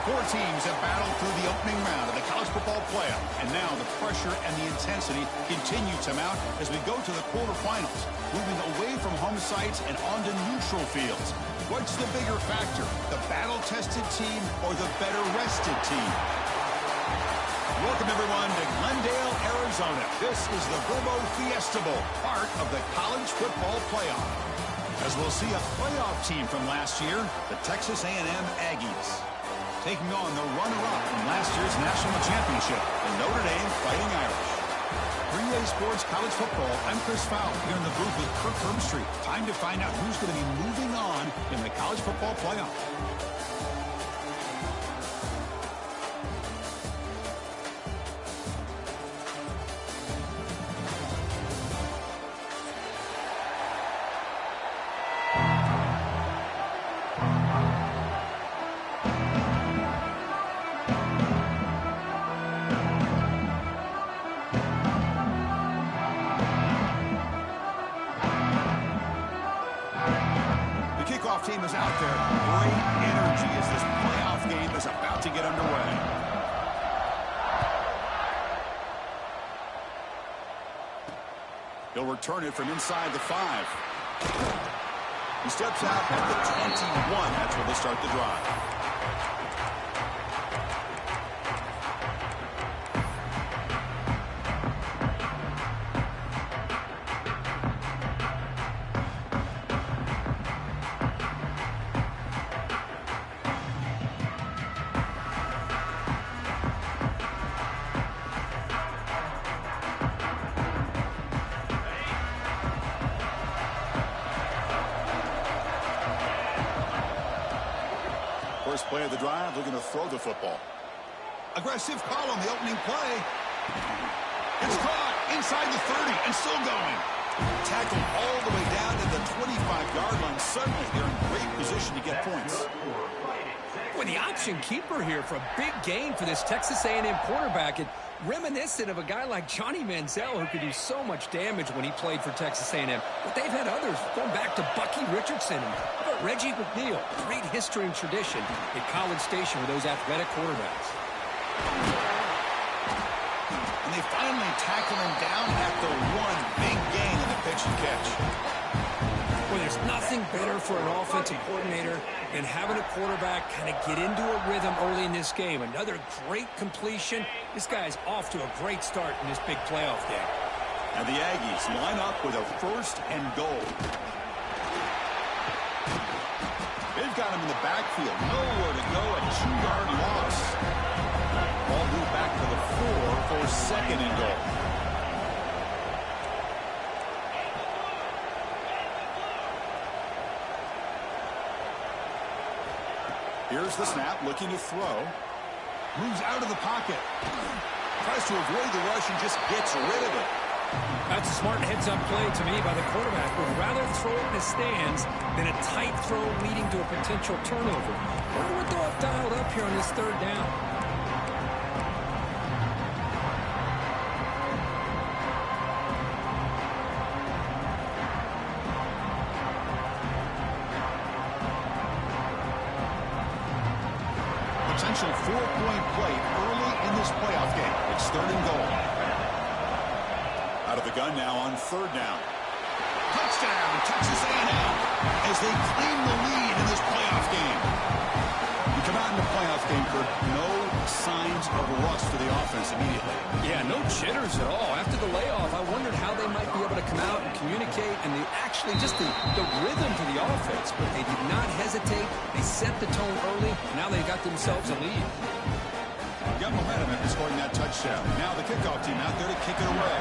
Four teams have battled through the opening round of the college football playoff, and now the pressure and the intensity continue to mount as we go to the quarterfinals, moving away from home sites and onto neutral fields. What's the bigger factor, the battle-tested team or the better-rested team? Welcome, everyone, to Glendale, Arizona. This is the Verbo Fiesta Bowl, part of the college football playoff. As we'll see a playoff team from last year, the Texas A&M Aggies, taking on the runner-up from last year's national championship, the Notre Dame Fighting Irish. 3A Sports College Football, I'm Chris Fowler, here in the booth with Kirk Herbstreit. Time to find out who's going to be moving on in the college football playoff. Team is out there. Great energy as this playoff game is about to get underway. He'll return it from inside the 5. He steps out at the 21. That's where they start the drive. First play of the drive, looking to throw the football. Aggressive call on the opening play. It's caught inside the 30 and still going. Tackled all the way down to the 25-yard line. Suddenly, they're in great position to get points. Boy, the option keeper here for a big gain for this Texas A&M quarterback. And reminiscent of a guy like Johnny Manziel, who could do so much damage when he played for Texas A&M. But they've had others, going back to Bucky Richardson and Reggie McNeil. Great history and tradition at College Station with those athletic quarterbacks. And they finally tackle him down at the 1. Big gain in the pitch and catch. Well, there's nothing better for an offensive coordinator than having a quarterback kind of get into a rhythm early in this game. Another great completion. This guy's off to a great start in this big playoff game. And the Aggies line up with a 1st and goal. They've got him in the backfield. Nowhere to go. A 2-yard loss. Ball moved back to the 4 for 2nd and goal. Here's the snap, looking to throw. Moves out of the pocket. Tries to avoid the rush and just gets rid of it. That's a smart heads-up play to me by the quarterback. Would rather throw it in the stands than a tight throw leading to a potential turnover. Wonder what they'll have dialed up here on this 3rd down. Potential 4-point play early in this playoff game. It's 3rd and goal. Out of the gun now on 3rd down. Touchdown, Texas A&M, as they claim the lead in this playoff game. You come out in the playoff game, Kirk, no signs of rust for the offense immediately. Yeah, no jitters at all. After the layoff, I wondered how they might be able to come out and communicate and just the rhythm to the offense. But they did not hesitate. They set the tone early, and now they got themselves a lead. Got momentum after scoring that touchdown. Now the kickoff team out there to kick it away.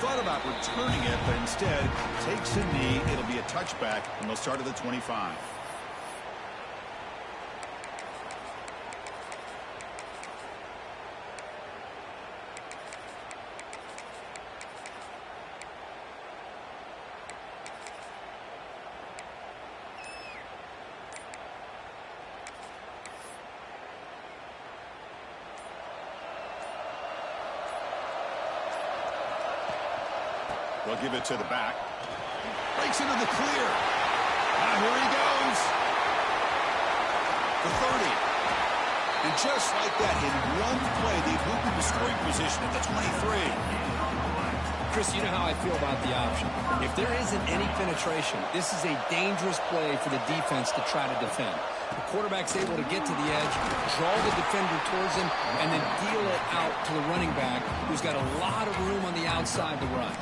Thought about returning it, but instead takes a knee. It'll be a touchback, and they'll start at the 25. They'll give it to the back. breaks into the clear. Now here he goes. The 30. And just like that, in one play, they've moved into scoring position at the 23. Chris, you know how I feel about the option. If there isn't any penetration, this is a dangerous play for the defense to try to defend. The quarterback's able to get to the edge, draw the defender towards him, and then deal it out to the running back, who's got a lot of room on the outside to run.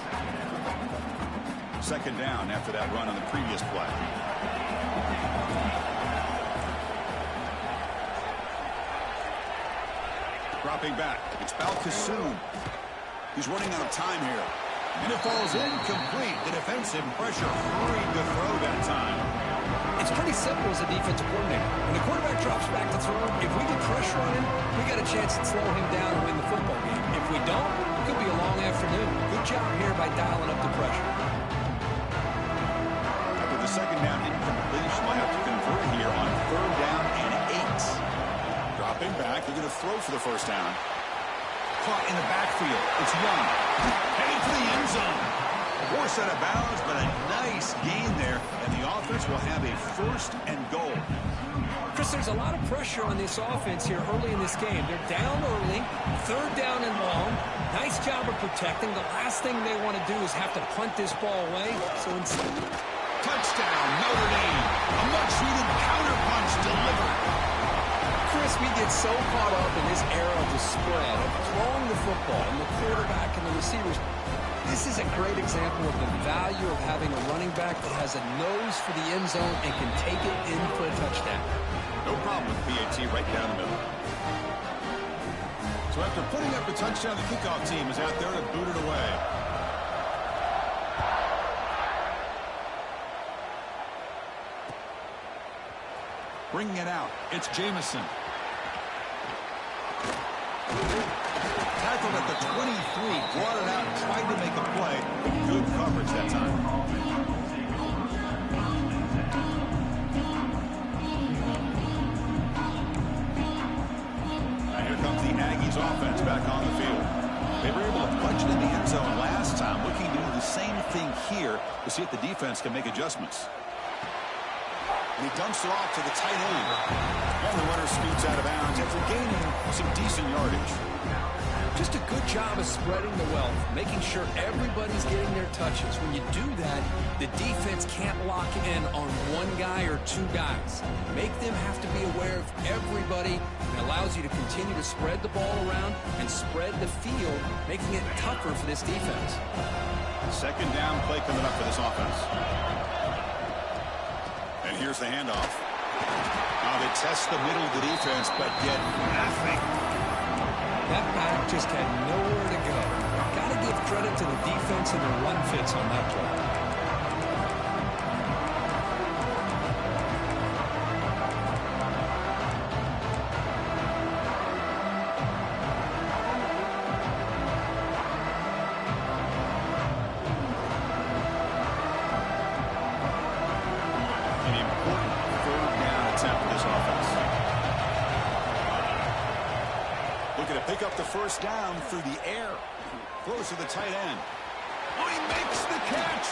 Second down after that run on the previous play. Dropping back. It's Balkasoon. He's running out of time here. And it falls incomplete. The defensive pressure hurried to throw that time. It's pretty simple as a defensive coordinator. When the quarterback drops back to throw, if we get pressure on him, we got a chance to slow him down and win the football game. If we don't, it could be a long afternoon. Good job here by dialing up the pressure. After the second down incompletion, they'll have to convert here on third down and 8. Dropping back, they're going to throw for the first down. Caught in the backfield. It's Young. Heading for the end zone. Forced out of bounds, but a nice gain there. And the offense will have a first and goal. Chris, there's a lot of pressure on this offense here early in this game. They're down early, third down and long. Nice job of protecting. The last thing they want to do is have to punt this ball away. So instead, touchdown, Notre Dame. A much-needed counterpunch delivered. Chris, we get so caught up in this era of the spread, of throwing the football, and the quarterback and the receivers. This is a great example of the value of having a running back that has a nose for the end zone and can take it in for a touchdown. No problem with PAT right down the middle. So after putting up a touchdown, the kickoff team is out there to boot it away. Bringing it out, it's Jamison. Tackled at the 23, brought it out, tried to make a play. Good coverage that time. Now here comes the Aggies offense back on the field. They were able to punch it in the end zone last time, looking to do the same thing here to see if the defense can make adjustments. And he dumps it off to the tight end. And the runner scoots out of bounds after gaining some decent yardage. Just a good job of spreading the wealth, making sure everybody's getting their touches. When you do that, the defense can't lock in on one guy or two guys. Make them have to be aware of everybody. It allows you to continue to spread the ball around and spread the field, making it tougher for this defense. Second down play coming up for this offense. And here's the handoff. Now they test the middle of the defense, but get nothing. That back just had nowhere to go. Got to give credit to the defense and the run fits on that play. An important third down attempt for this offense. Looking to pick up the first down through the air. Throws to the tight end. Oh, he makes the catch.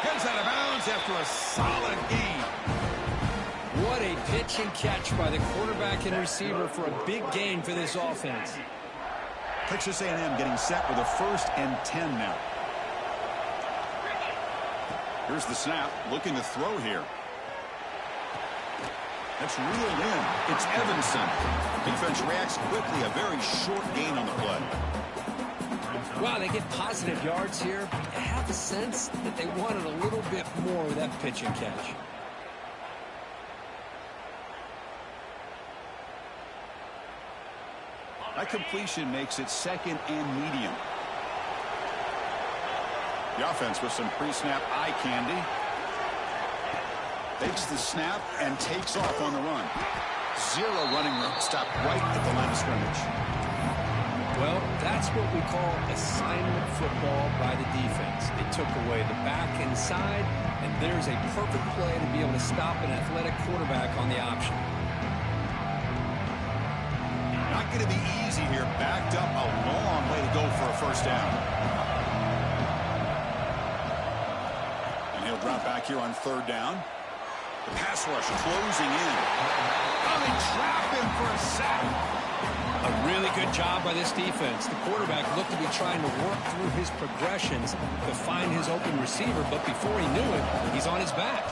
Heads out of bounds after a solid gain. What a pitch and catch by the quarterback and receiver for a big gain for this offense. Texas A&M getting set with a 1st and 10 now. Here's the snap. Looking to throw here. That's reeled in. It's Evanson. Defense reacts quickly. A very short gain on the play. Wow, they get positive yards here. I have the sense that they wanted a little bit more with that pitch and catch. That completion makes it 2nd and medium. The offense with some pre-snap eye candy. Takes the snap and takes off on the run. 0 running room. Stopped right at the line of scrimmage. Well, that's what we call assignment football by the defense. They took away the back inside, and there's a perfect play to be able to stop an athletic quarterback on the option. Not going to be easy here. Backed up a long way to go for a first down. And he'll They'll drop back here on third down. The pass rush closing in. Oh, they trap him for a sack. A really good job by this defense. The quarterback looked to be trying to work through his progressions to find his open receiver, but before he knew it, he's on his back.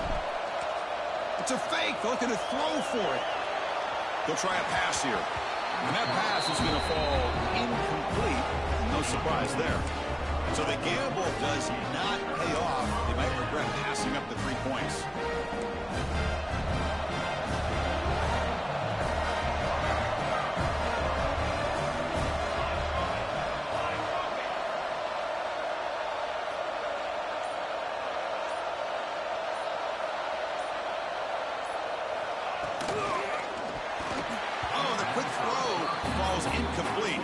It's a fake. They're looking to throw for it. They'll try a pass here. And that pass is going to fall incomplete. No surprise there. So the gamble does not pay off. They might regret passing up the 3 points. Incomplete.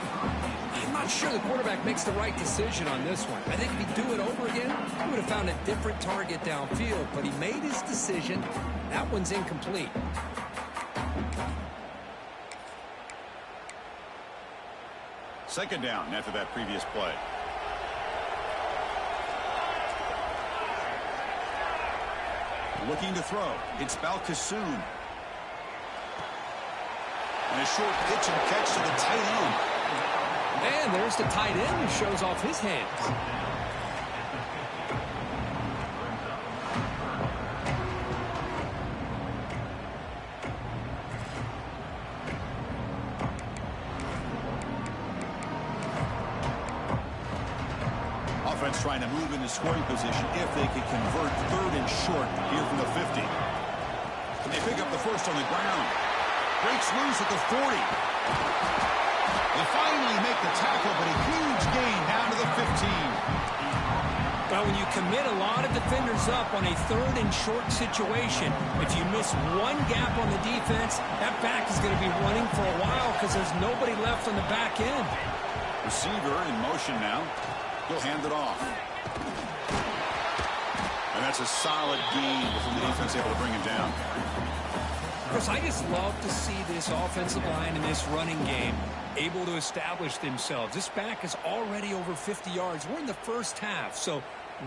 I'm not sure the quarterback makes the right decision on this one. I think if he'd do it over again, he would have found a different target downfield, but he made his decision. That one's incomplete. Second down after that previous play. Looking to throw. It's Balkasoon. And a short pitch and catch to the tight end. And there's the tight end who shows off his hands. Offense trying to move into scoring position if they can convert third and short here from the 50. Can they pick up the first on the ground? Breaks loose at the 40. They finally make the tackle, but a huge gain down to the 15. Well, when you commit a lot of defenders up on a third and short situation, if you miss one gap on the defense, that back is going to be running for a while because there's nobody left on the back end. Receiver in motion now. He'll hand it off. And that's a solid gain from the defense able to bring him down. Chris, I just love to see this offensive line and this running game able to establish themselves. This back is already over 50 yards. We're in the first half, so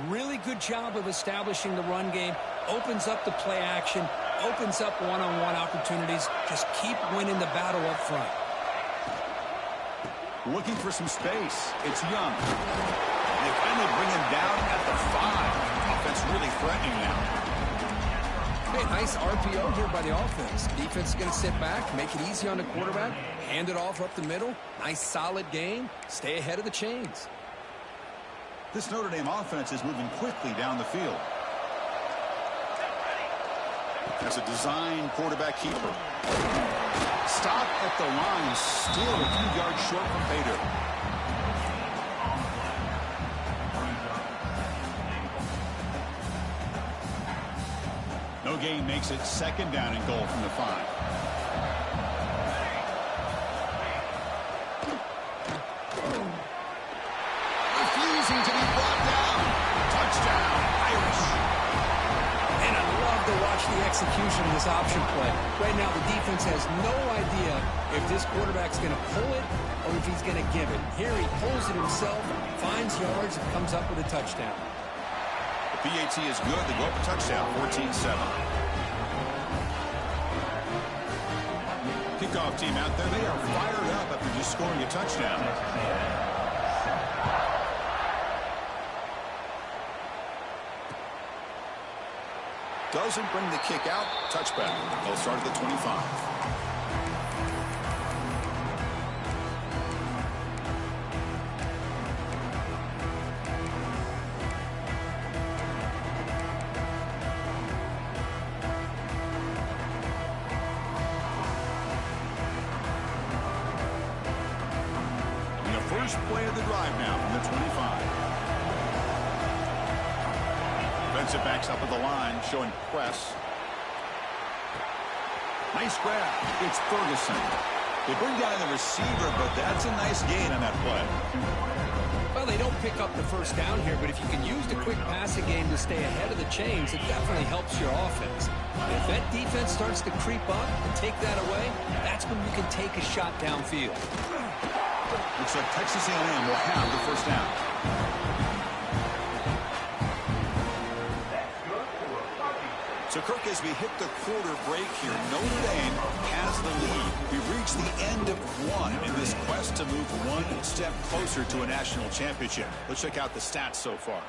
really good job of establishing the run game. Opens up the play action, opens up one-on-one opportunities. Just keep winning the battle up front. Looking for some space. It's Young. They finally bring him down at the 5. Offense really threatening now. Hey, nice RPO here by the offense. Defense is going to sit back, make it easy on the quarterback, hand it off up the middle. Nice solid game. Stay ahead of the chains. This Notre Dame offense is moving quickly down the field. As a design quarterback keeper. Stop at the line, still a few yards short from pay dirt. No gain makes it second down and goal from the 5. Refusing to be brought down. Touchdown, Irish. And I love to watch the execution of this option play. Right now, the defense has no idea if this quarterback's going to pull it or if he's going to give it. Here he pulls it himself, finds yards, and comes up with a touchdown. The PAT is good. They go up a touchdown, 14-7. Kickoff team out there. They are fired up after just scoring a touchdown. Doesn't bring the kick out. Touchback. They'll start at the 25. First play of the drive now from the 25. Defensive backs up at the line, showing press. Nice grab. It's Ferguson. They bring down the receiver, but that's a nice gain on that play. Well, they don't pick up the first down here, but if you can use the quick passing game to stay ahead of the chains, it definitely helps your offense. If that defense starts to creep up and take that away, that's when you can take a shot downfield. Looks like Texas A&M will have the first down. So, Kirk, as we hit the quarter break here, Notre Dame has the lead. We've reached the end of one in this quest to move one step closer to a national championship. Let's check out the stats so far.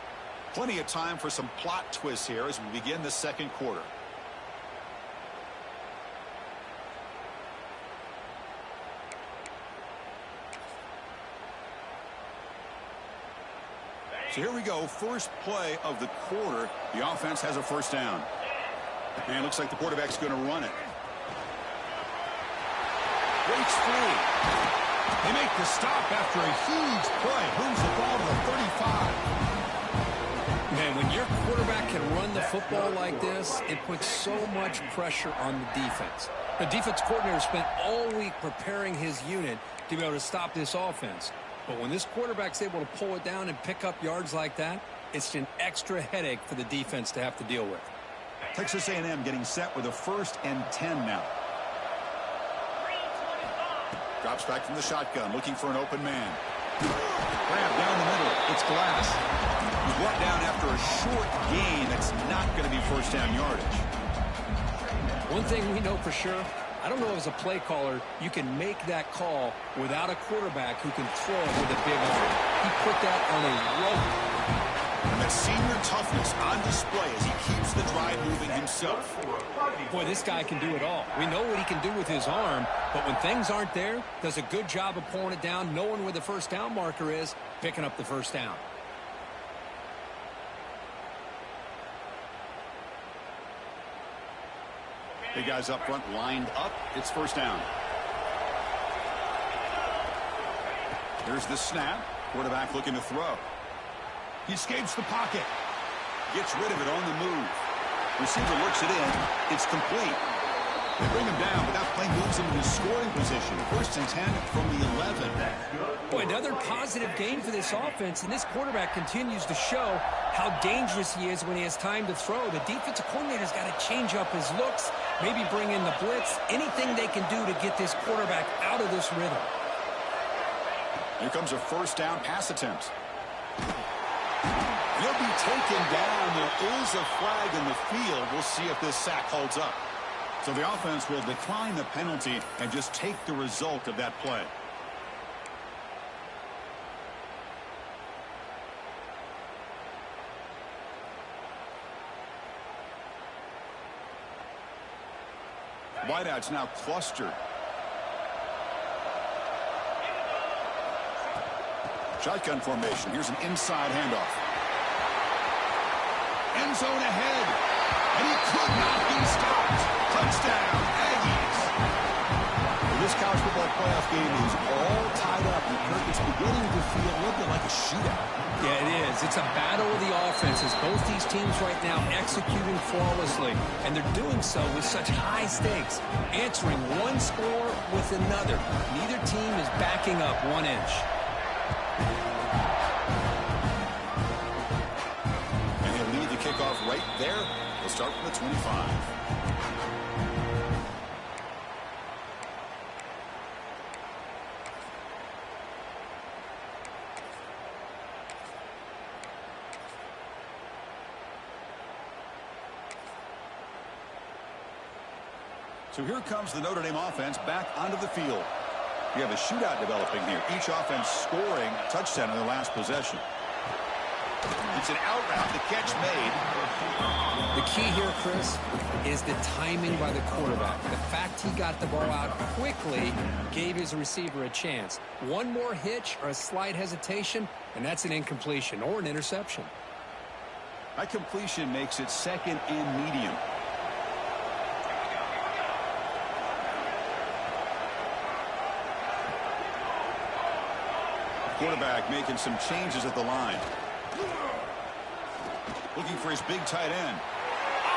Plenty of time for some plot twists here as we begin the second quarter. So here we go, first play of the quarter. The offense has a first down. And it looks like the quarterback's going to run it. Breaks free. They make the stop after a huge play. Moves the ball to the 35. Man, when your quarterback can run the football like this, it puts so much pressure on the defense. The defense coordinator spent all week preparing his unit to be able to stop this offense. But when this quarterback's able to pull it down and pick up yards like that, it's an extra headache for the defense to have to deal with. Texas A&M getting set with a 1st and 10 now. Drops back from the shotgun, looking for an open man. Grab down the middle. It's Glass. He's brought down after a short gain. That's not going to be first down yardage. One thing we know for sure, I don't know as a play caller, you can make that call without a quarterback who can throw it with a big arm. He put that on a rope. And that senior toughness on display as he keeps the drive moving himself. Boy, this guy can do it all. We know what he can do with his arm, but when things aren't there, does a good job of pulling it down, knowing where the first down marker is, picking up the first down. Big guys up front lined up. It's first down. Here's the snap. Quarterback looking to throw. He escapes the pocket. Gets rid of it on the move. Receiver looks it in. It's complete. They bring him down, but that play moves him into scoring position. 1st and 10 from the 11. Boy, another positive game for this offense, and this quarterback continues to show how dangerous he is when he has time to throw. The defensive coordinator's got to change up his looks, maybe bring in the blitz, anything they can do to get this quarterback out of this rhythm. Here comes a first down pass attempt. He'll be taken down. There is a flag in the field. We'll see if this sack holds up. So the offense will decline the penalty and just take the result of that play. Wideouts now clustered. Shotgun formation. Here's an inside handoff. End zone ahead. And he could not be stopped. Touchdown, Aggies. Well, this college football playoff game is all tied up. And Kirk, it's beginning to feel a little bit like a shootout. Yeah, it is. It's a battle of the offenses. Both these teams right now executing flawlessly. And they're doing so with such high stakes. Answering one score with another. Neither team is backing up 1 inch. And he'll lead the kickoff right there. We'll start from the 25. So here comes the Notre Dame offense back onto the field. We have a shootout developing here. Each offense scoring a touchdown in their last possession. It's an out route. The catch made. The key here, Chris, is the timing by the quarterback. The fact he got the ball out quickly gave his receiver a chance. One more hitch or a slight hesitation, and that's an incompletion or an interception. That completion makes it 2nd and medium. Quarterback making some changes at the line. Looking for his big tight end.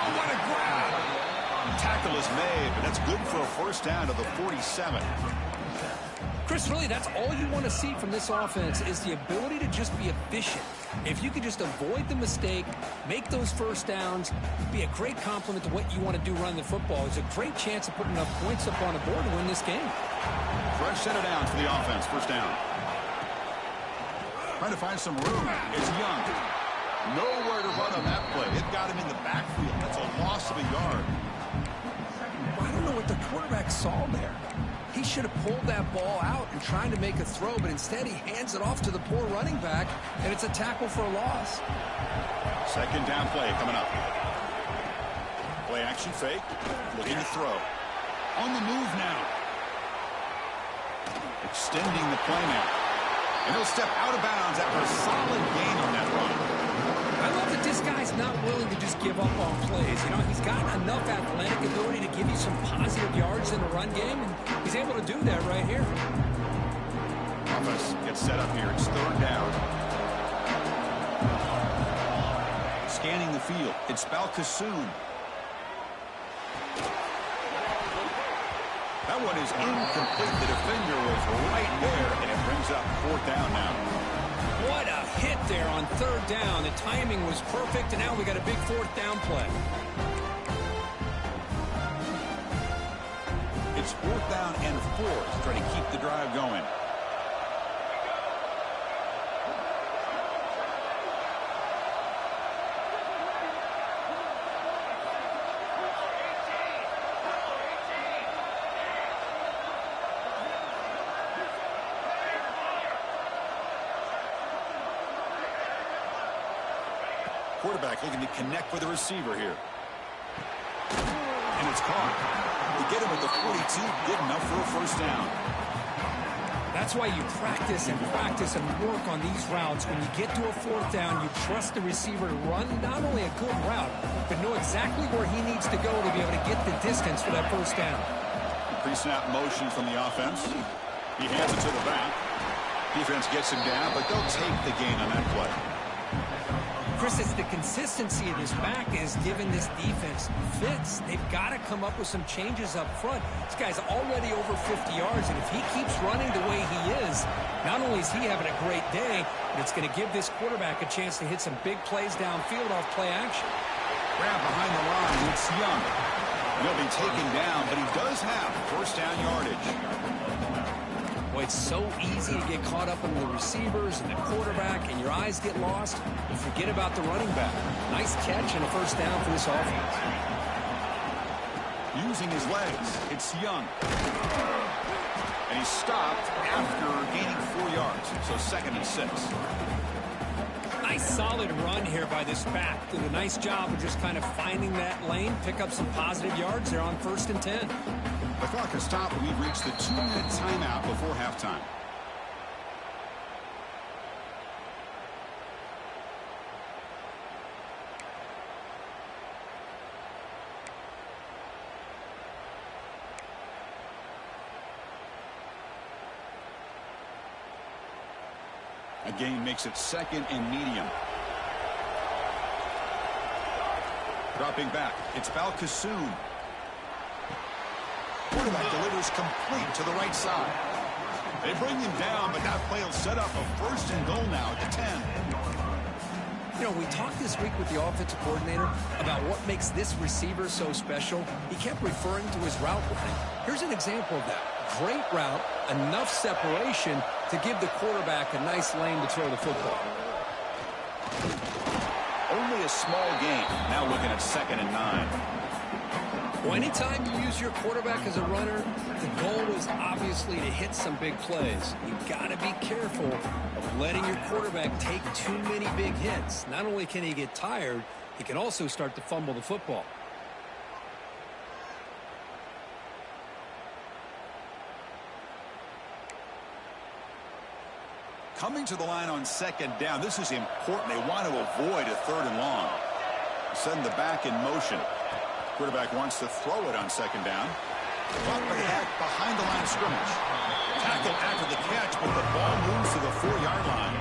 Oh, what a grab! Tackle is made, but that's good for a first down to the 47. Chris, really, that's all you want to see from this offense is the ability to just be efficient. If you could just avoid the mistake, make those first downs, be a great compliment to what you want to do running the football. It's a great chance of putting enough points up on the board to win this game. Fresh set of downs for the offense. First down. Trying to find some room. It's Young. Nowhere to run on that play. It got him in the backfield. That's a loss of a yard. I don't know what the quarterback saw there. He should have pulled that ball out and tried to make a throw, but instead he hands it off to the poor running back, and it's a tackle for a loss. Second down play coming up. Play action fake. Looking to throw. On the move now. Extending the play now. And he'll step out of bounds after a solid gain on that run. I love that this guy's not willing to just give up on plays. You know, he's got enough athletic ability to give you some positive yards in the run game, and he's able to do that right here. Offense gets set up here. It's third down. Scanning the field. It's Balkasoon. That one is incomplete. The defender was right there, and it brings up fourth down now. What a hit there on third down. The timing was perfect, and now we got a big fourth down play. It's fourth down and 4 to try to keep the drive going. Quarterback looking to connect with the receiver here. And it's caught. To get him at the 42, good enough for a first down. That's why you practice and practice and work on these routes. When you get to a fourth down, you trust the receiver to run not only a good route, but know exactly where he needs to go to be able to get the distance for that first down. Pre-snap motion from the offense. He hands it to the back. Defense gets him down, but they'll take the gain on that play. Chris, it's the consistency of this back is giving this defense fits. They've got to come up with some changes up front. This guy's already over 50 yards, and if he keeps running the way he is, not only is he having a great day, but it's going to give this quarterback a chance to hit some big plays downfield off play action. Grab behind the line. It's Young. He'll be taken down, but he does have first down yardage. Boy, it's so easy to get caught up in the receivers and the quarterback, and your eyes get lost. You forget about the running back. Nice catch and a first down for this offense. Using his legs, it's Young. And he stopped after gaining 4 yards, so 2nd and 6. Nice solid run here by this back. Did a nice job of just kind of finding that lane, pick up some positive yards there on 1st and 10. The clock has stopped, and we've reached the 2-minute timeout before halftime. A gain makes it 2nd and medium. Dropping back, it's Balkasoon. Quarterback delivers complete to the right side. They bring him down, but that play will set up a 1st and goal now at the 10. You know, we talked this week with the offensive coordinator about what makes this receiver so special. He kept referring to his route running. Here's an example of that. Great route, enough separation to give the quarterback a nice lane to throw the football. Only a small gain. Now looking at 2nd and 9. Well, anytime you use your quarterback as a runner, the goal is obviously to hit some big plays. You've got to be careful of letting your quarterback take too many big hits. Not only can he get tired, he can also start to fumble the football. Coming to the line on 2nd down. This is important. They want to avoid a 3rd and long. Send the back in motion. Quarterback wants to throw it on 2nd down. Caught by the head behind the line of scrimmage. Tackled after the catch, but the ball moves to the 4-yard line.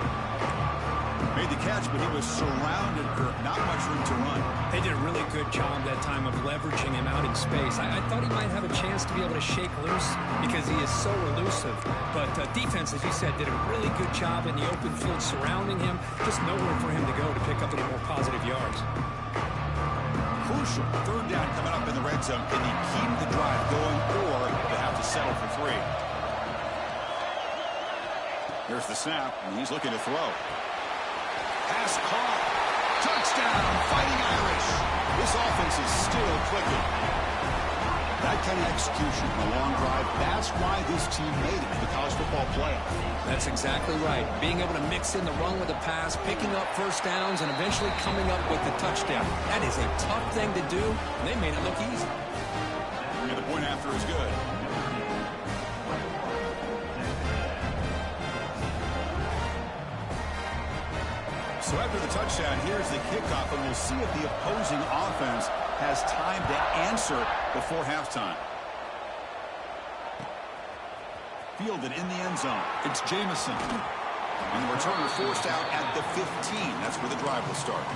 Made the catch, but he was surrounded for not much room to run. They did a really good job that time of leveraging him out in space. I thought he might have a chance to be able to shake loose because he is so elusive. But defense, as you said, did a really good job in the open field surrounding him. Just nowhere for him to go to pick up any more positive yards. Crucial 3rd down coming up in the red zone. Can he keep the drive going, or they have to settle for 3? Here's the snap, and he's looking to throw. Pass caught. This offense is still clicking. That kind of execution on a long drive, that's why this team made it to the college football playoff. That's exactly right. Being able to mix in the run with the pass, picking up first downs, and eventually coming up with the touchdown. That is a tough thing to do, and they made it look easy. And the point after is good. So after the touchdown, here's the kickoff, and we'll see if the opposing offense has time to answer before halftime. Fielded in the end zone. It's Jamison. And the returner forced out at the 15. That's where the drive will start.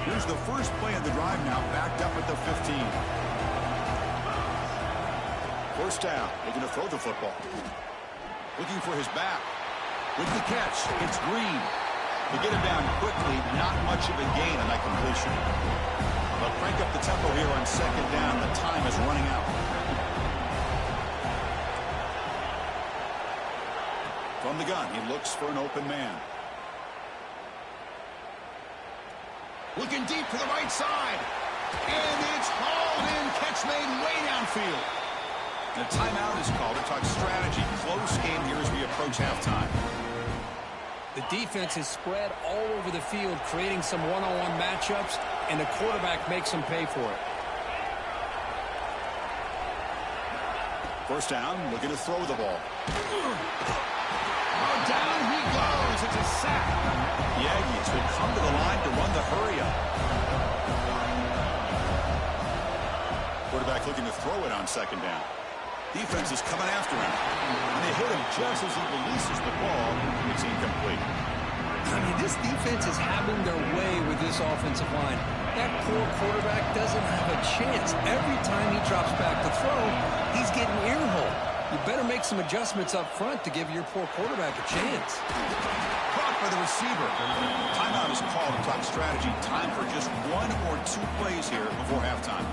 Here's the first play of the drive now, backed up at the 15. First down, looking to throw the football. Looking for his back. With the catch, it's Green. To get him down quickly, not much of a gain on that completion. They'll crank up the tempo here on second down. The time is running out. From the gun, he looks for an open man. Looking deep to the right side. And it's hauled in. Catch made way downfield. The timeout is called to talk strategy. Close game here as we approach halftime. The defense is spread all over the field, creating some one-on-one matchups, and the quarterback makes them pay for it. First down, looking to throw the ball. Oh, down he goes. It's a sack. The Aggies will come to the line to run the hurry-up. Quarterback looking to throw it on second down. Defense is coming after him. And they hit him just as he releases the ball. It's incomplete. I mean, this defense is having their way with this offensive line. That poor quarterback doesn't have a chance. Every time he drops back to throw, he's getting earholed. You better make some adjustments up front to give your poor quarterback a chance. Caught by the receiver. Timeout is called to talk strategy. Time for just one or two plays here before halftime.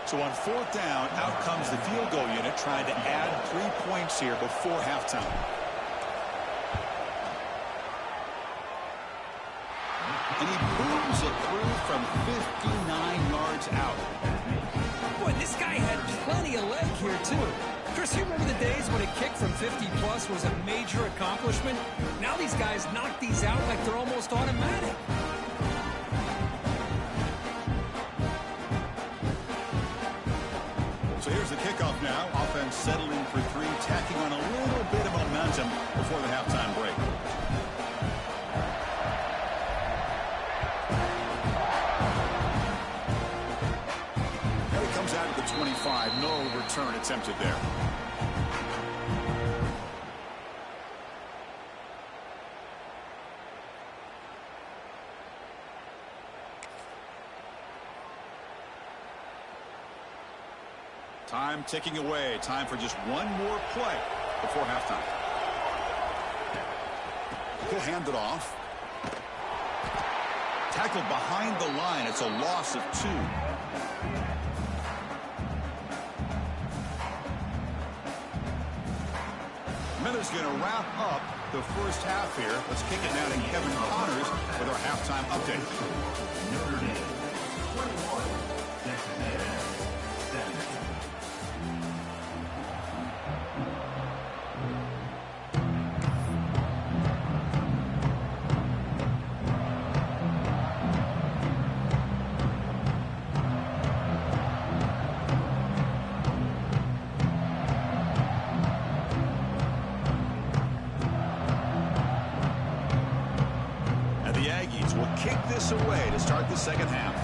So on fourth down, out comes the field goal unit trying to add 3 points here before halftime. And he booms it through from 59 yards out. Boy, this guy had plenty of leg here, too. Chris, you remember the days when a kick from 50-plus was a major accomplishment? Now these guys knock these out like they're almost automatic. So here's the kickoff now. Offense settling for three, tacking on a little bit of momentum before the halftime break. Here he comes out at the 25. No return attempted there. Time ticking away. Time for just one more play before halftime. He'll hand it off. Tackled behind the line. It's a loss of 2. Miller's going to wrap up the first half here. Let's kick it now to Kevin Connors with our halftime update. Notre Dame, 21, Texas A&M, 7. Will kick this away to start the second half.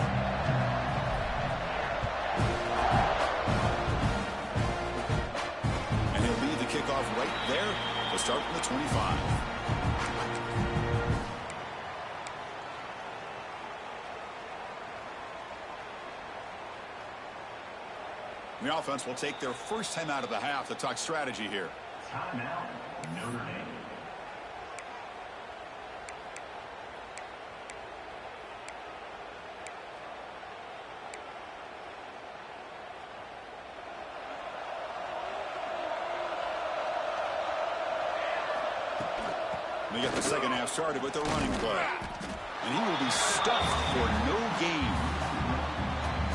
And he'll lead the kickoff right there to start from the 25. The offense will take their first time out of the half to talk strategy here. Timeout, Notre Dame. They get the second half started with a running play. And he will be stuffed for no gain.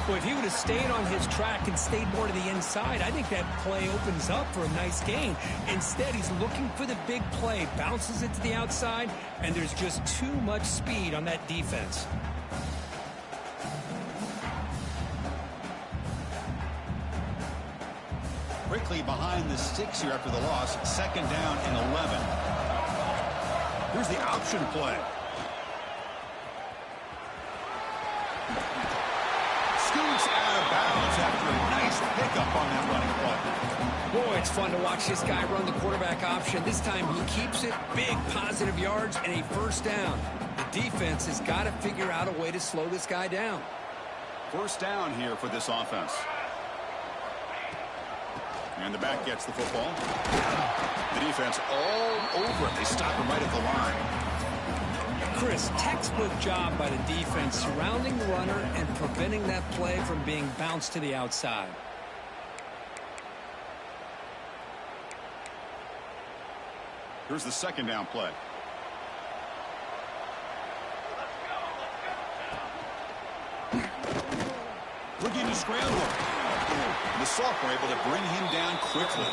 Well, if he would have stayed on his track and stayed more to the inside, I think that play opens up for a nice gain. Instead, he's looking for the big play, bounces it to the outside, and there's just too much speed on that defense. Quickly behind the sticks here after the loss. Second down and 11. Here's the option play. Scoots out of bounds after a nice pickup on that running play. Boy, it's fun to watch this guy run the quarterback option. This time he keeps it, big positive yards, and a first down. The defense has got to figure out a way to slow this guy down. First down here for this offense. And the back gets the football. The defense all over it. They stop him right at the line. Chris, textbook job by the defense surrounding the runner and preventing that play from being bounced to the outside. Here's the second down play. Looking to scramble. The sophomore able to bring him down quickly.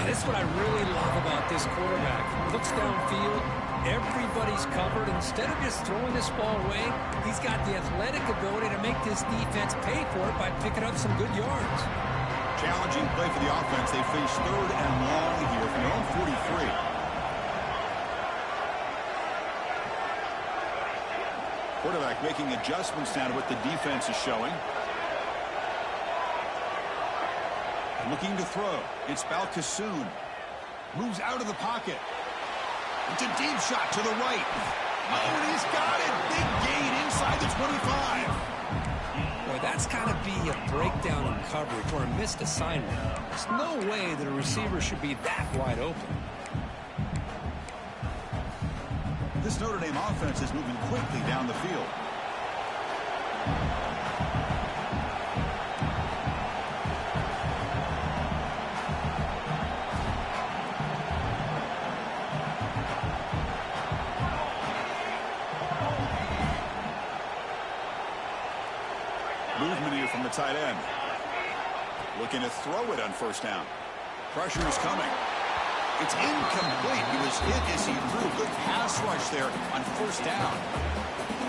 This is what I really love about this quarterback. Looks downfield, everybody's covered. Instead of just throwing this ball away, he's got the athletic ability to make this defense pay for it by picking up some good yards. Challenging play for the offense. They face third and long here from their own 43. Quarterback making adjustments now to what the defense is showing. Looking to throw. It's Balkasoon. Moves out of the pocket. It's a deep shot to the right. Oh, and he's got it. Big gain inside the 25. Boy, that's got to be a breakdown in coverage or a missed assignment. There's no way that a receiver should be that wide open. This Notre Dame offense is moving quickly down the field. Movement here from the tight end. Looking to throw it on first down. Pressure is coming. It's incomplete. He was hit as he threw. Good pass rush there on first down.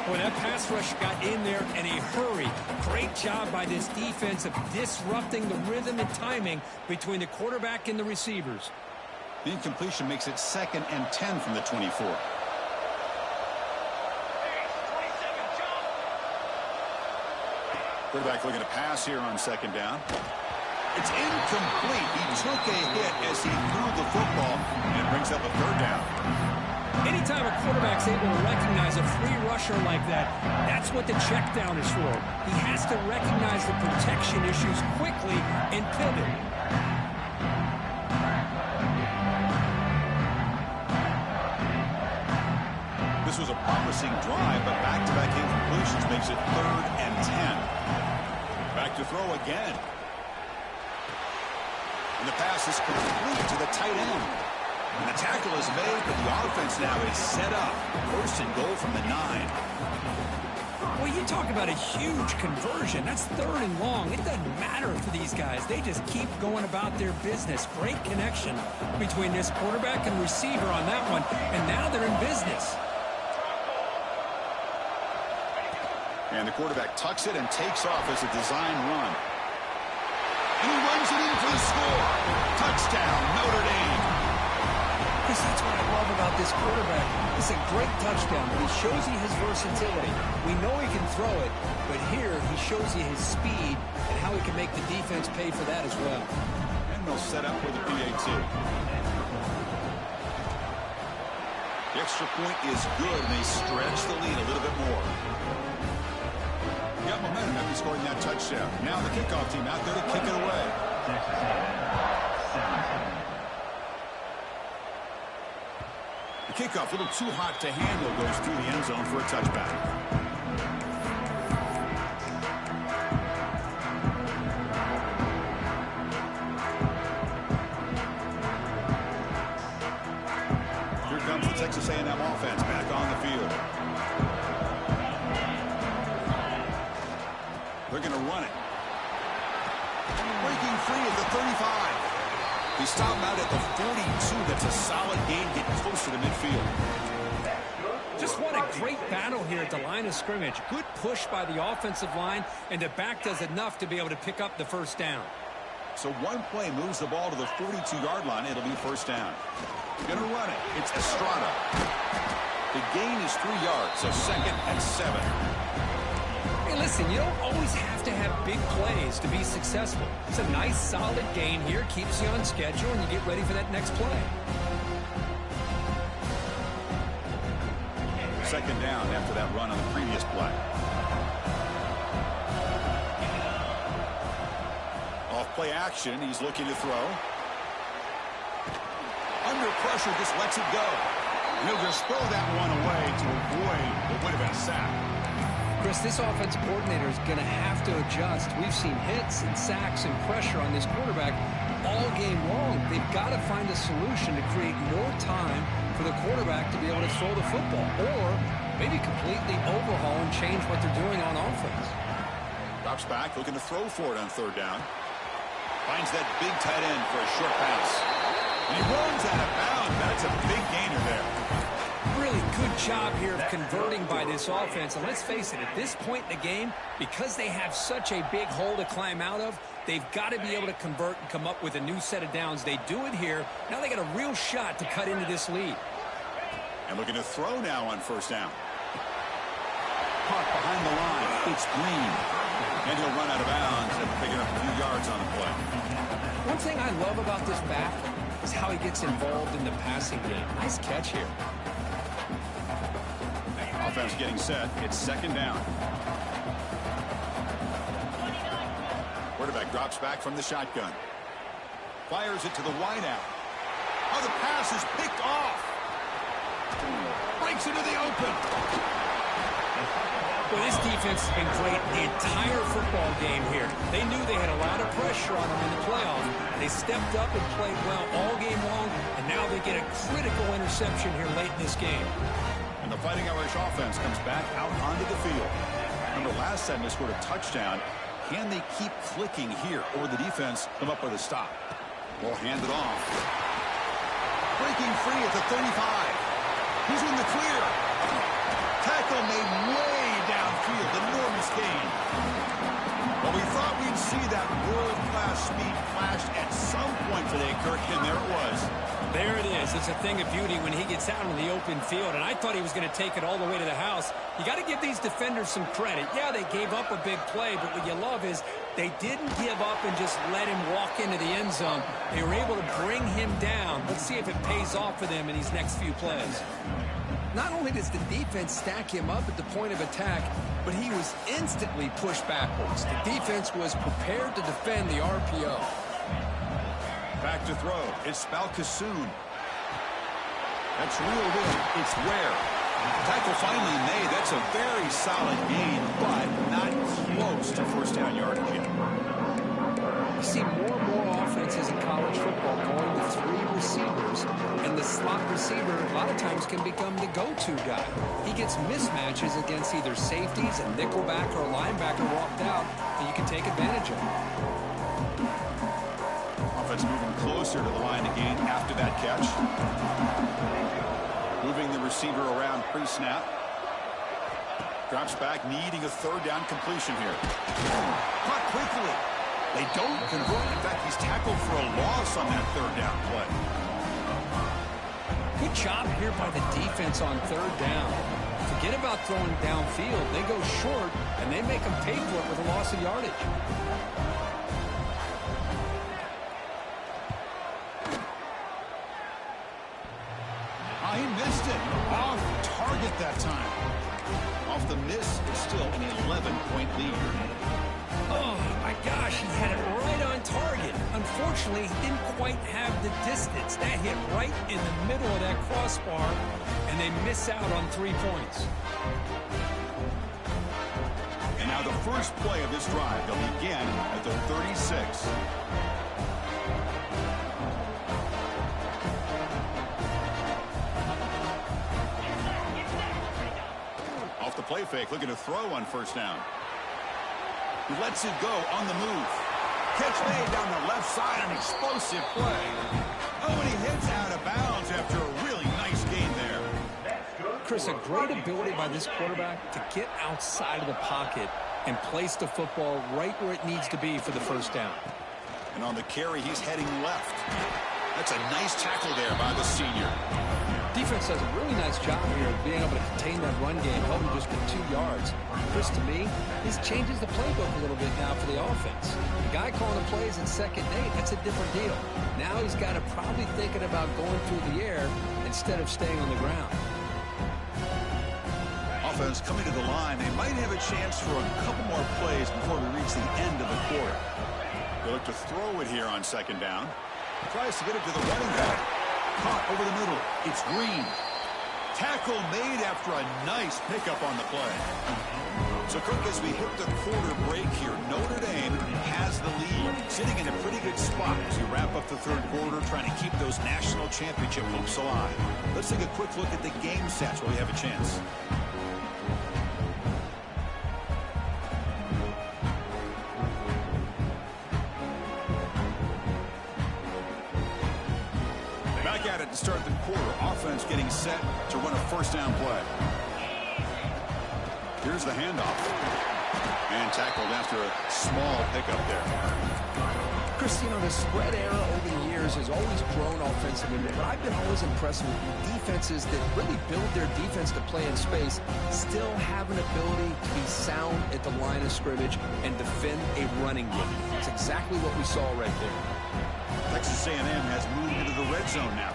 Well, that pass rush got in there in a hurry. Great job by this defense of disrupting the rhythm and timing between the quarterback and the receivers. The incompletion makes it 2nd and 10 from the 24. Quarterback looking to pass here on second down. It's incomplete. He took a hit as he threw the football and brings up a third down. Anytime a quarterback's able to recognize a free rusher like that, that's what the check down is for. He has to recognize the protection issues quickly and pivot. This was a promising drive, but back-to-back incompletions makes it 3rd and 10. Back to throw again. And the pass is complete to the tight end. And the tackle is made, but the offense now is set up. 1st and goal from the 9. Well, you talk about a huge conversion. That's 3rd and long. It doesn't matter for these guys. They just keep going about their business. Great connection between this quarterback and receiver on that one. And now they're in business. And the quarterback tucks it and takes off as a design run. And he runs it in for the score. Touchdown, Notre Dame. Chris, that's what I love about this quarterback. It's a great touchdown, but he shows you his versatility. We know he can throw it, but here he shows you his speed and how he can make the defense pay for that as well. And they'll set up with a PAT. The extra point is good, and they stretch the lead a little bit more. Got momentum after scoring that touchdown. Now the kickoff team out there to kick it away. Texas A&M, 7-7. The kickoff, a little too hot to handle, goes through the end zone for a touchback. Here comes the Texas A&M offense back on the field. They're going to run it. Breaking free at the 35. They stop out at the 42. That's a solid gain, getting closer to midfield. Just what a great battle here at the line of scrimmage. Good push by the offensive line, and the back does enough to be able to pick up the first down. So one play moves the ball to the 42-yard line. It'll be first down. Going to run it. It's Estrada. The gain is 3 yards, so second and 7. Hey, listen, you don't always have to have big plays to be successful. It's a nice, solid gain here. Keeps you on schedule, and you get ready for that next play. Second down after that run on the previous play. Off play action. He's looking to throw. Under pressure, just lets it go. And he'll just throw that one away to avoid what would have been a sack. Chris, this offensive coordinator is going to have to adjust. We've seen hits and sacks and pressure on this quarterback all game long. They've got to find a solution to create more time for the quarterback to be able to throw the football, or maybe completely overhaul and change what they're doing on offense. Drops back, looking to throw for it on third down. Finds that big tight end for a short pass. And he runs out of bounds. That's a big gainer there. Really good job here of converting by this offense. And let's face it, at this point in the game, because they have such a big hole to climb out of, they've got to be able to convert and come up with a new set of downs. They do it here. Now they got a real shot to cut into this lead. And looking to throw now on first down. Caught behind the line. It's Green. And he'll run out of bounds and picking up a few yards on the play. One thing I love about this back is how he gets involved in the passing game. Nice catch here. Offense getting set. It's second down. Quarterback drops back from the shotgun. Fires it to the wide out. Oh, the pass is picked off. Breaks into the open. Well, this defense has been great the entire football game here. They knew they had a lot of pressure on them in the playoffs. They stepped up and played well all game long, and now they get a critical interception here late in this game. And the Fighting Irish offense comes back out onto the field. Remember, last time they scored a touchdown. Can they keep clicking here, or the defense come up with a stop? Ball handed off. Breaking free at the 35. He's in the clear. Tackle made way downfield. Enormous gain. Well, we thought we'd see that world-class speed flash at some point today, Kirk, and there it was. There it is. It's a thing of beauty when he gets out in the open field, and I thought he was going to take it all the way to the house. You got to give these defenders some credit. Yeah, they gave up a big play, but what you love is they didn't give up and just let him walk into the end zone. They were able to bring him down. Let's see if it pays off for them in these next few plays. Not only does the defense stack him up at the point of attack, but he was instantly pushed backwards. The defense was prepared to defend the RPO. Back to throw. It's Balkasoon. That's reeled in. It's Ware. Tackle finally made. That's a very solid gain, but not close to first down yardage yet. You see more and more offenses in college football going with 3 receivers, and the slot receiver a lot of times can become the go-to guy. He gets mismatches against either safeties, a nickelback, or a linebacker walked out, and you can take advantage of it. Offense moving closer to the line again after that catch. Moving the receiver around pre-snap. Drops back, needing a third down completion here. Caught quickly. They don't convert. In fact, he's tackled for a loss on that third down play. Good job here by the defense on third down. Forget about throwing downfield. They go short, and they make them pay for it with a loss of yardage. Oh, he missed it. Off target that time. Off the miss, it's still an 11-point lead. Oh, my gosh, he had it right on target. Unfortunately, he didn't quite have the distance. That hit right in the middle of that crossbar, and they miss out on 3 points. And now the first play of this drive. They'll begin at the 36. Off the play fake, looking to throw on first down. He lets it go on the move. Catch made down the left side, an explosive play. Oh, and he hits out of bounds after a really nice gain there. Chris, a great ability by this quarterback to get outside of the pocket and place the football right where it needs to be for the first down. And on the carry, he's heading left. That's a nice tackle there by the senior. Defense does a really nice job here of being able to contain that run game, help him just get 2 yards. Chris, to me, this changes the playbook a little bit now for the offense. The guy calling the plays in 2nd and 8, that's a different deal. Now he's got to probably thinking about going through the air instead of staying on the ground. Offense coming to the line. They might have a chance for a couple more plays before we reach the end of the quarter. They look to throw it here on 2nd down. Tries to get it to the running back. Caught over the middle. It's Green. Tackle made after a nice pickup on the play. So, Kirk, as we hit the quarter break here, Notre Dame has the lead, sitting in a pretty good spot as we wrap up the 3rd quarter, trying to keep those national championship hopes alive. Let's take a quick look at the game stats where we have a chance. At it to start the quarter. Offense getting set to run a first down play. Here's the handoff. And tackled after a small pickup there. Chris, you know, the spread era over the years has always grown offensively, but I've been always impressed with defenses that really build their defense to play in space, still have an ability to be sound at the line of scrimmage and defend a running game. It's exactly what we saw right there. Texas A&M has moved into the red zone now.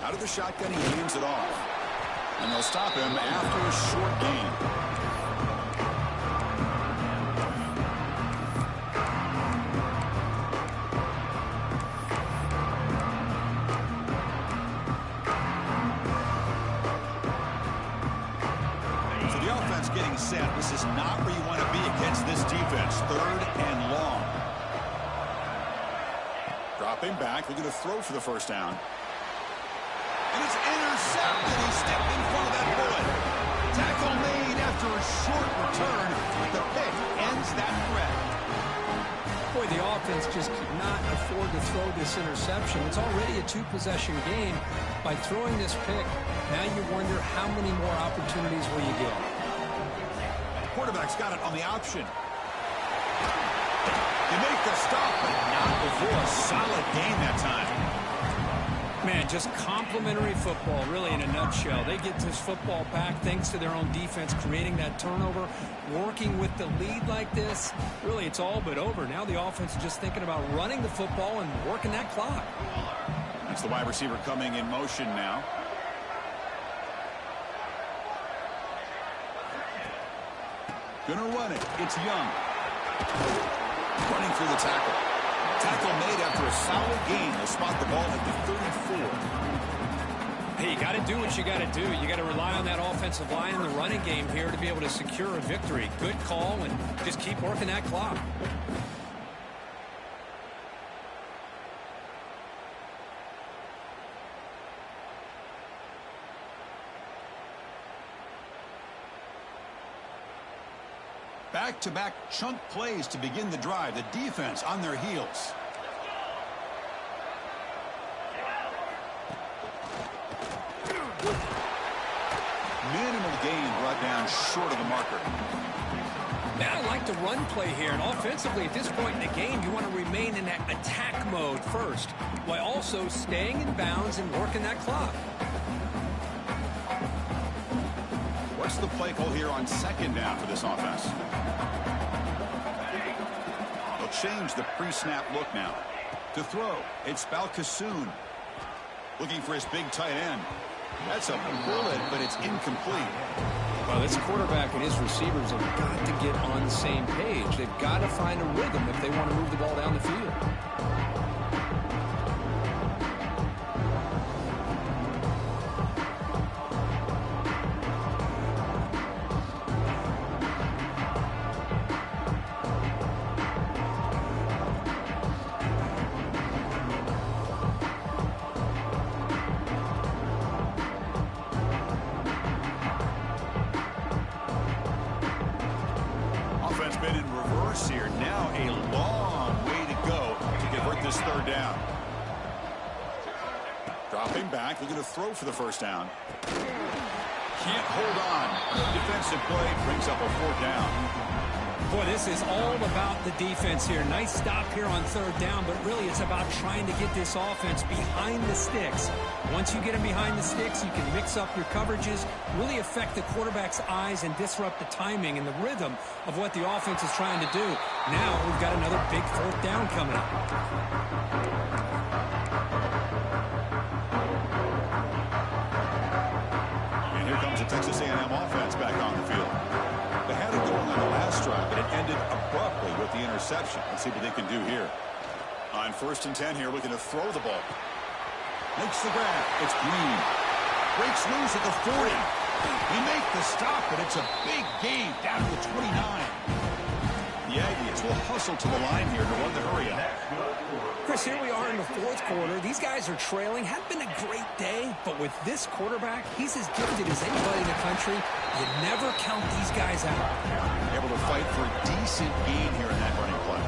Out of the shotgun, he hands it off. And they'll stop him after a short gain. So the offense getting set. This is not where you want to be against this defense. 3rd and long. Dropping back, looking to throw for the first down. And it's intercepted. He stepped in front of that bullet. Tackle made after a short return, but the pick ends that threat. Boy, the offense just could not afford to throw this interception. It's already a 2-possession game. By throwing this pick, now you wonder how many more opportunities will you get. Quarterback's got it on the option. They make the stop, but not before a solid game that time. Man, just complimentary football, really, in a nutshell. They get this football back thanks to their own defense, creating that turnover, working with the lead like this. Really, it's all but over. Now the offense is just thinking about running the football and working that clock. That's the wide receiver coming in motion now. Gonna run it. It's Young. Running through the tackle. Tackle made after a solid gain. They'll spot the ball at the 34. Hey, you got to do what you got to do. You got to rely on that offensive line and the running game here to be able to secure a victory. Good call, and just keep working that clock. Back-to-back chunk plays to begin the drive. The defense on their heels. Minimal gain brought down short of the marker. Now I like the run play here, and offensively at this point in the game, you want to remain in that attack mode first, while also staying in bounds and working that clock. What's the play call here on 2nd down for this offense? They'll change the pre-snap look now. To throw, it's Balcasoon. Looking for his big tight end. That's a bullet, but it's incomplete. Well, this quarterback and his receivers have got to get on the same page. They've got to find a rhythm if they want to move the ball down the field. Been in reverse here. Now a long way to go to convert this third down. Dropping back, looking to throw for the first down. Can't hold on. Good defensive play brings up a fourth down. Boy, this is all about the defense here. Nice stop here on third down, but really it's about trying to get this offense behind the sticks. Once you get them behind the sticks, you can mix up your coverages, really affect the quarterback's eyes and disrupt the timing and the rhythm of what the offense is trying to do. Now we've got another big fourth down coming up. And here comes the Texas A&M offense back on the field. They had it going on the last drive, but it ended abruptly with the interception. Let's see what they can do here. On 1st and 10 here, looking to throw the ball. Makes the grab. It's Green. Breaks loose at the 40. He makes the stop, but it's a big gain down to the 29. The Aggies will hustle to the line here to run the hurry up. Chris, here we are in the fourth quarter. These guys are trailing. Hadn't been a great day, but with this quarterback, he's as gifted as anybody in the country. You never count these guys out. Able to fight for a decent gain here in that running play.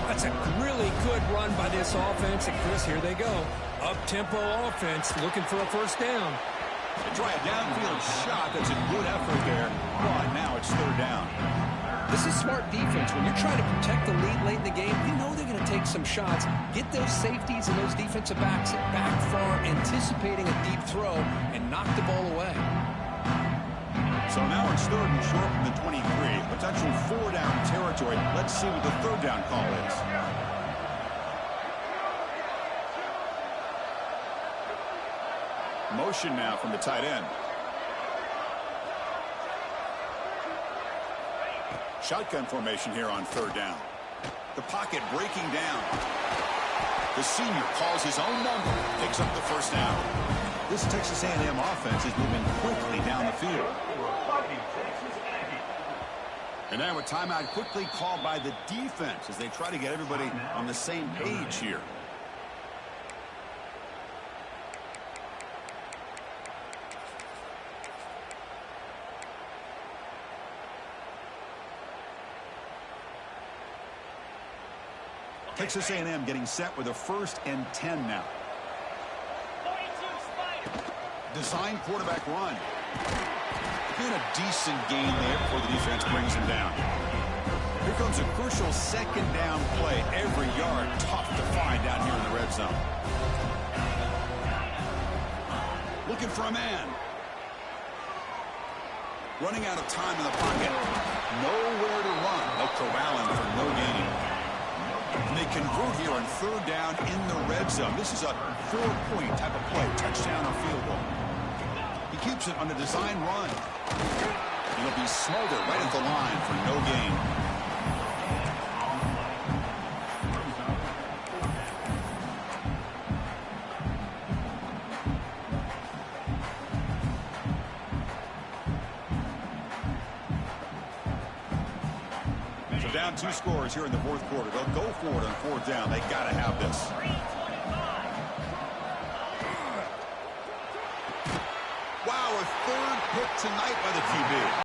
That's a really good run by this offense. And Chris, here they go. Up-tempo offense looking for a first down. They try a downfield shot. That's a good effort there. But now it's third down. This is smart defense. When you're trying to protect the lead late in the game, you know they're going to take some shots. Get those safeties and those defensive backs back far, anticipating a deep throw, and knock the ball away. So now it's third and short from the 23. Potential four-down territory. Let's see what the third down call is. Motion now from the tight end. Shotgun formation here on third down. The pocket breaking down. The senior calls his own number, picks up the first down. This Texas A&M offense is moving quickly down the field. And now a timeout quickly called by the defense as they try to get everybody on the same page here. Texas A&M getting set with a 1st and 10 now. Design quarterback run. Again, a decent gain there before the defense brings him down. Here comes a crucial second down play. Every yard tough to find down here in the red zone. Looking for a man. Running out of time in the pocket. Nowhere to run. They'll corral him for no gain. And they convert here on third down in the red zone. This is a 4-point type of play, touchdown or field goal. He keeps it on the design run. He'll be smothered right at the line for no gain. Down 2 scores here in the fourth quarter. They'll go for it on fourth down. They got to have this. Wow, a third pick tonight by the QB.